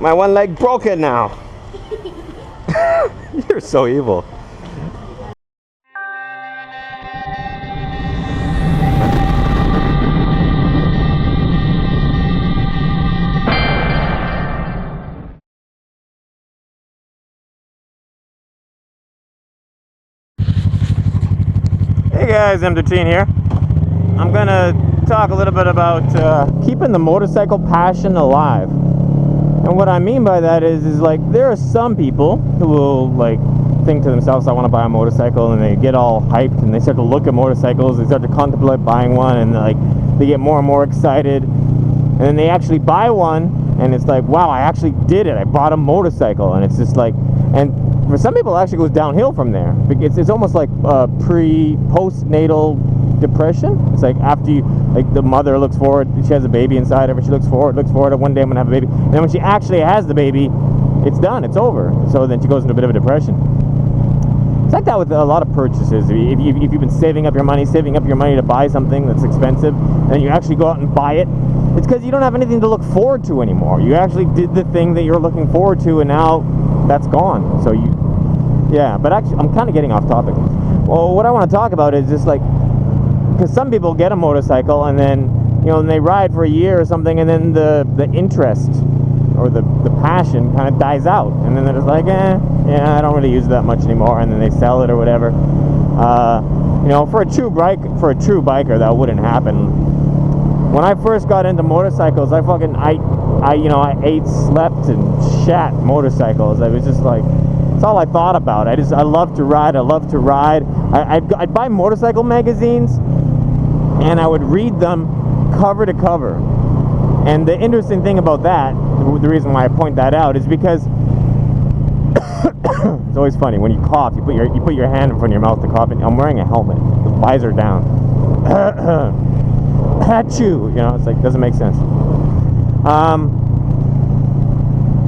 My one leg broken now. You're so evil. Hey guys, M13 here. I'm gonna talk a little bit about keeping the motorcycle passion alive. And what I mean by that is like there are some people who will like think to themselves, I want to buy a motorcycle, and they get all hyped and they start to look at motorcycles, they start to contemplate buying one, and like they get more and more excited, and then they actually buy one, and it's like, wow, I actually did it, I bought a motorcycle. And it's just like, and for some people it actually goes downhill from there. It's almost like postnatal depression. It's like after you, like the mother looks forward, she has a baby inside of her, she looks forward, one day I'm gonna have a baby, and then when she actually has the baby, it's done, it's over. So then she goes into a bit of a depression. It's like that with a lot of purchases. If you've been saving up your money to buy something that's expensive, and you actually go out and buy it, it's because you don't have anything to look forward to anymore. You actually did the thing that you're looking forward to, and now that's gone. So yeah, but actually I'm kind of getting off topic. Well, what I want to talk about is just like, because some people get a motorcycle and then, you know, and they ride for a year or something, and then the interest or the passion kind of dies out, and then they're just like, yeah, I don't really use it that much anymore, and then they sell it or whatever. You know, for a true biker, that wouldn't happen. When I first got into motorcycles, I ate, slept, and shat motorcycles. I was just like, it's all I thought about. I love to ride. I'd buy motorcycle magazines, and I would read them cover to cover. And the interesting thing about that, the reason why I point that out, is because it's always funny when you cough. You put your hand in front of your mouth to cough. And I'm wearing a helmet, the visor down. Achoo! You know, it's like, doesn't make sense.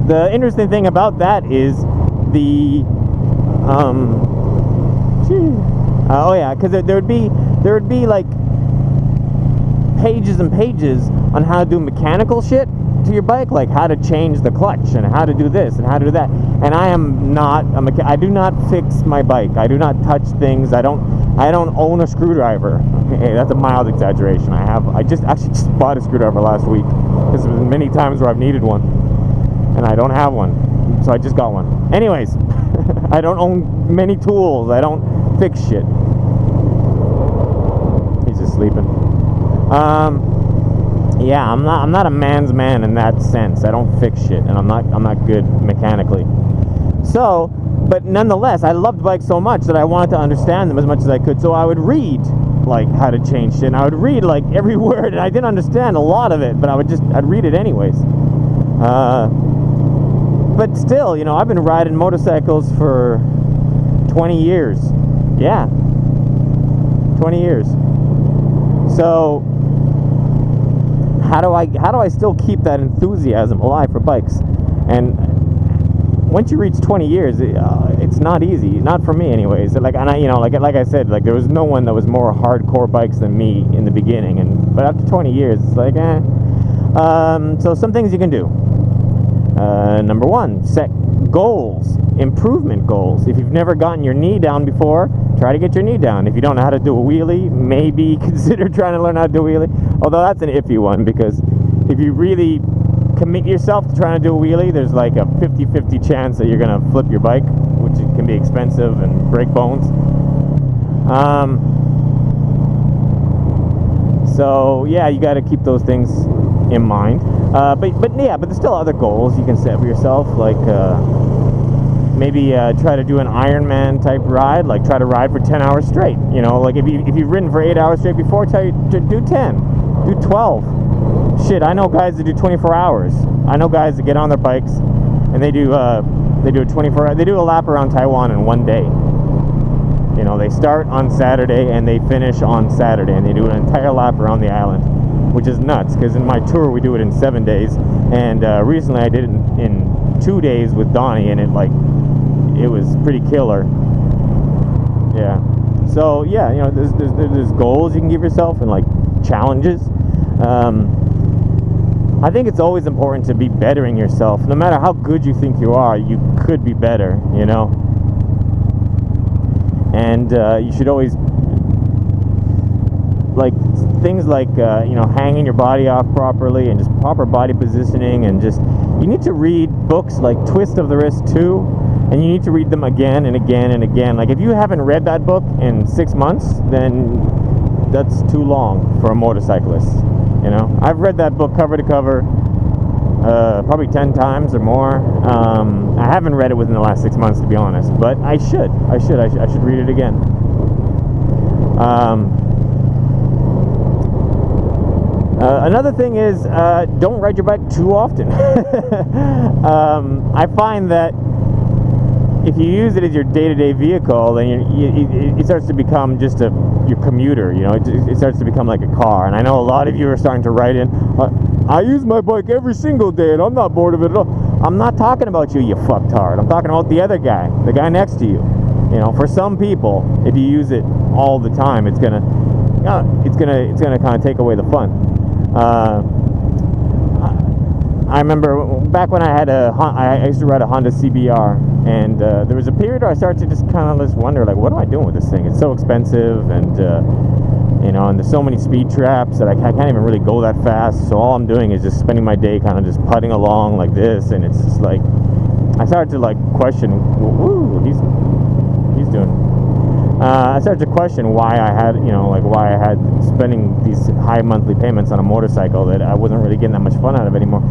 The interesting thing about that is the because there would be like pages and pages on how to do mechanical shit to your bike, like how to change the clutch and how to do this and how to do that. And I do not fix my bike. I do not touch things. I don't own a screwdriver. Hey, that's a mild exaggeration. I just bought a screwdriver last week. There's been many times where I've needed one and I don't have one, so I just got one. Anyways, I don't own many tools. I don't fix shit. He's just sleeping. Yeah, I'm not a man's man in that sense. I don't fix shit, and I'm not good mechanically. So, but nonetheless, I loved bikes so much that I wanted to understand them as much as I could. So I would read like how to change shit, and I would read like every word, and I didn't understand a lot of it, but I'd read it anyways. But still, you know, I've been riding motorcycles for 20 years. Yeah, 20 years. So how do I still keep that enthusiasm alive for bikes? And once you reach 20 years, it's not easy. Not for me, anyways. Like, and like I said, like there was no one that was more hardcore bikes than me in the beginning. But after 20 years, it's like, So some things you can do. Number one, set goals, improvement goals. If you've never gotten your knee down before, try to get your knee down. If you don't know how to do a wheelie, maybe consider trying to learn how to do a wheelie. Although that's an iffy one, because if you really commit yourself to trying to do a wheelie, there's like a 50-50 chance that you're going to flip your bike, which can be expensive and break bones. So yeah, you got to keep those things in mind. But there's still other goals you can set for yourself, like maybe try to do an Ironman type ride, like try to ride for 10 hours straight. You know, like if you've ridden for 8 hours straight before, try to do 10, do 12. Shit, I know guys that do 24 hours. I know guys that get on their bikes and they do a 24. They do a lap around Taiwan in one day. You know, they start on Saturday and they finish on Saturday, and they do an entire lap around the island, which is nuts, because in my tour we do it in 7 days, and recently I did it in 2 days with Donnie, and it was pretty killer. Yeah. So yeah, you know, there's goals you can give yourself, and like challenges. I think it's always important to be bettering yourself. No matter how good you think you are, you could be better, you know? And you should always, like, things like, you know, hanging your body off properly and just proper body positioning, and just, you need to read books like Twist of the Wrist 2, and you need to read them again and again and again. Like, if you haven't read that book in 6 months, then that's too long for a motorcyclist, you know? I've read that book cover to cover probably 10 times or more. I haven't read it within the last 6 months, to be honest, but I should read it again. Another thing is, don't ride your bike too often. I find that if you use it as your day-to-day vehicle, then it starts to become just your commuter, you know, it starts to become like a car. And I know a lot of you are starting to write in, I use my bike every single day and I'm not bored of it at all. I'm not talking about you, you fucktard. I'm talking about the other guy, the guy next to you. You know, for some people, if you use it all the time, it's gonna kind of take away the fun. I remember back when I used to ride a Honda CBR, and there was a period where I started to just kind of just wonder, like, what am I doing with this thing? It's so expensive, and you know, and there's so many speed traps that I can't even really go that fast. So all I'm doing is just spending my day kind of just putting along like this, and it's just like I started to like question, woo, he's doing. I started to question why I had, you know, like why I had spending these high monthly payments on a motorcycle that I wasn't really getting that much fun out of anymore.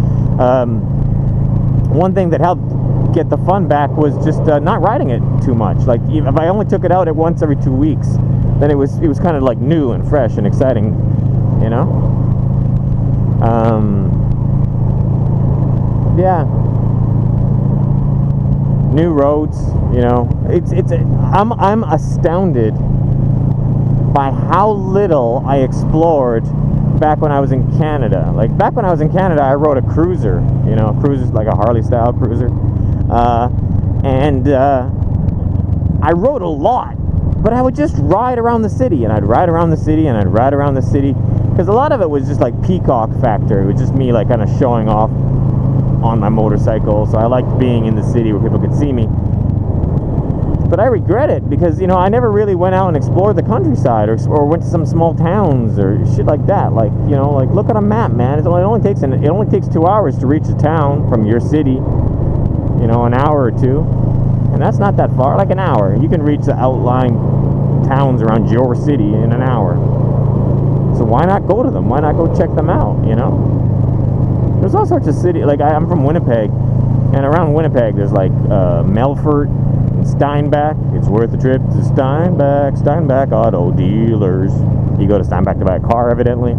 One thing that helped get the fun back was just not riding it too much. Like, if I only took it out at once every 2 weeks, then it was kind of like new and fresh and exciting, you know. Yeah. New roads, you know, I'm astounded by how little I explored back when I was in Canada. Like, back when I was in Canada, I rode a cruiser, you know, a cruiser's like a Harley style cruiser, and I rode a lot, but I would just ride around the city, and I'd ride around the city, and I'd ride around the city, because a lot of it was just like peacock factor. It was just me like kind of showing off on my motorcycle, so I liked being in the city where people could see me. But I regret it, because, you know, I never really went out and explored the countryside, or went to some small towns or shit like that. Like, you know, like, look at a map, man. It only takes 2 hours to reach a town from your city, you know, an hour or two, and that's not that far. Like an hour, you can reach the outlying towns around your city in an hour. So why not go to them? Why not go check them out, you know? There's all sorts of cities. Like, I'm from Winnipeg, and around Winnipeg there's like Melfort and Steinbach. It's worth a trip to Steinbach Auto Dealers. You go to Steinbach to buy a car, evidently.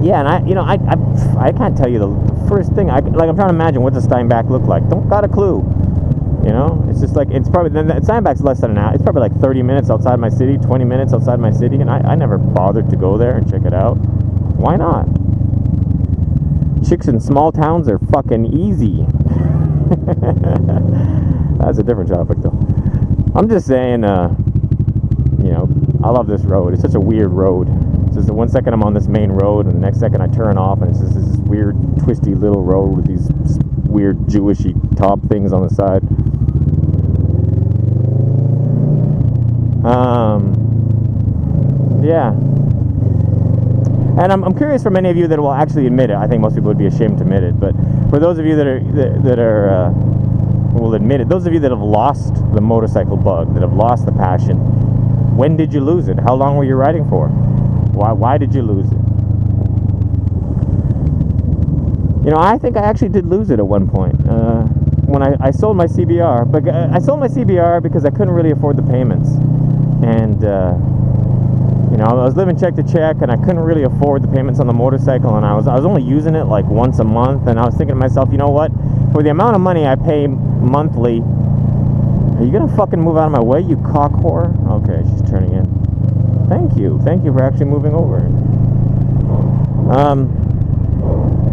Yeah, and I can't tell you the first thing. I'm trying to imagine what does Steinbach look like. Don't got a clue. You know, it's just like, it's probably, Steinbach's less than an hour. It's probably like 30 minutes outside my city, 20 minutes outside my city, and I never bothered to go there and check it out. Why not? Chicks in small towns are fucking easy. That's a different topic, though. I'm just saying, you know, I love this road. It's such a weird road. It's just that 1 second I'm on this main road, and the next second I turn off, and it's just this weird, twisty little road with these weird Jewishy top things on the side. Yeah. And I'm curious for many of you that will actually admit it. I think most people would be ashamed to admit it, but for those of you that will admit it, those of you that have lost the motorcycle bug, that have lost the passion, when did you lose it? How long were you riding for? Why did you lose it? You know, I think I actually did lose it at one point when I sold my CBR. But I sold my CBR because I couldn't really afford the payments, and you know, I was living check to check, and I couldn't really afford the payments on the motorcycle, and I was only using it like once a month, and I was thinking to myself, you know what? For the amount of money I pay monthly, are you gonna fucking move out of my way, you cock whore? Okay, she's turning in. Thank you for actually moving over.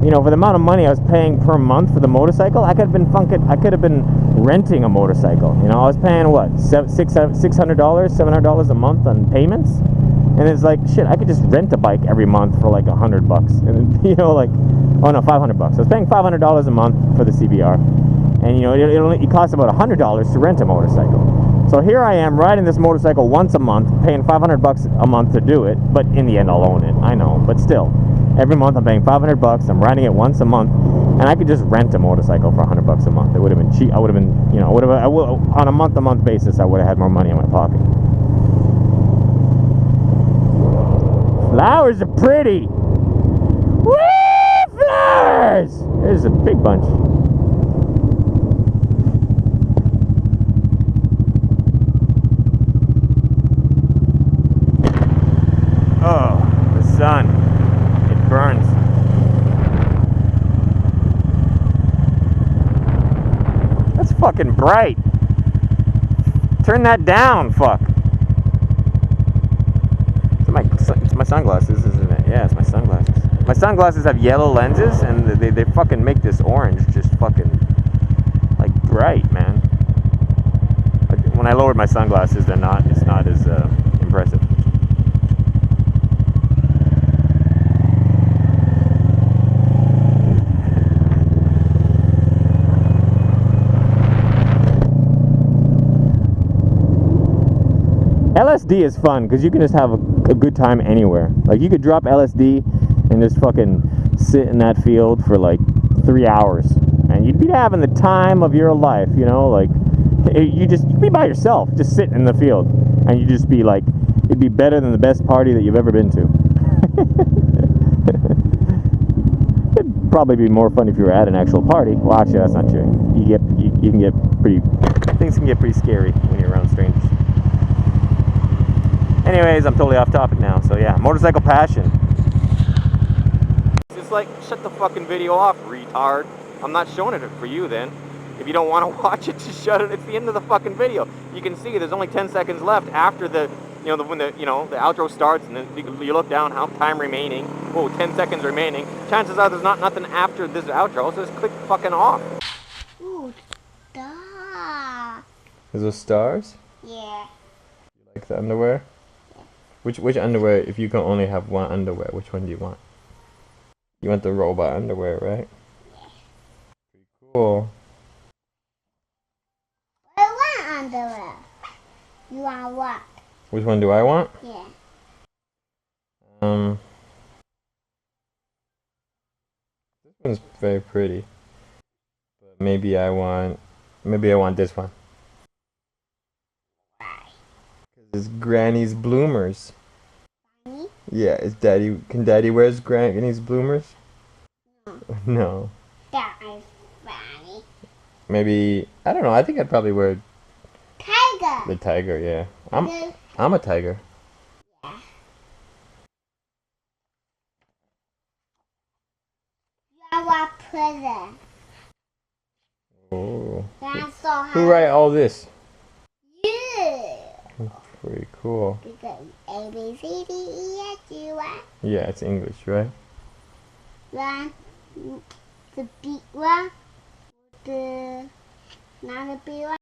You know, for the amount of money I was paying per month for the motorcycle, I could have been renting a motorcycle. You know, I was paying what, $600, $700 a month on payments, And it's like, shit, I could just rent a bike every month for like $100, and you know, like, oh no, $500. I was paying $500 a month for the CBR, and you know, it costs about $100 to rent a motorcycle. So here I am riding this motorcycle once a month, paying $500 a month to do it, but in the end I'll own it. I know, but still, every month I'm paying $500. I'm riding it once a month, and I could just rent a motorcycle for $100 a month. It would have been cheap. I would have been, you know, on a month-to-month basis, I would have had more money in my pocket. Flowers are pretty. Woo! Flowers! There's a big bunch. Oh, the sun. It burns. That's fucking bright. Turn that down, fuck. It's my sunglasses, isn't it? Yeah, it's my sunglasses. My sunglasses have yellow lenses, and they fucking make this orange just fucking, like, bright, man. When I lowered my sunglasses, it's not as impressive. LSD is fun because you can just have a good time anywhere. Like, you could drop LSD and just fucking sit in that field for like 3 hours, and you'd be having the time of your life, you know. Like, you'd be by yourself, just sitting in the field, and you'd just be like, it'd be better than the best party that you've ever been to. It'd probably be more fun if you were at an actual party. Well, actually, that's not true. Things can get pretty scary when you're around strangers. Anyways, I'm totally off topic now, so yeah, motorcycle passion. It's like, shut the fucking video off, retard. I'm not showing it for you then. If you don't want to watch it, just shut it. It's the end of the fucking video. You can see there's only 10 seconds left after the, you know, when the outro starts, and then you look down, how time remaining. Whoa, 10 seconds remaining. Chances are there's not nothing after this outro, so just click fucking off. Ooh, stars. Is those stars? Yeah. You like the underwear? Which underwear, if you can only have one underwear, which one do you want? You want the robot underwear, right? Yeah. Pretty cool. I want underwear. You want what? Which one do I want? Yeah. This one's very pretty. But maybe I want this one. It's Granny's bloomers. Granny? Yeah, can Daddy wear Granny's bloomers? No. No. That is Granny. Maybe, I don't know, I think I'd probably wear Tiger. the tiger, yeah. I'm a tiger. Yeah. You want present. Oh. That's so hard. Who write all this? You. Pretty cool. Because A, B, C, D, E, F, G, Y. Yeah, it's English, right? One, the big one, the not the big one.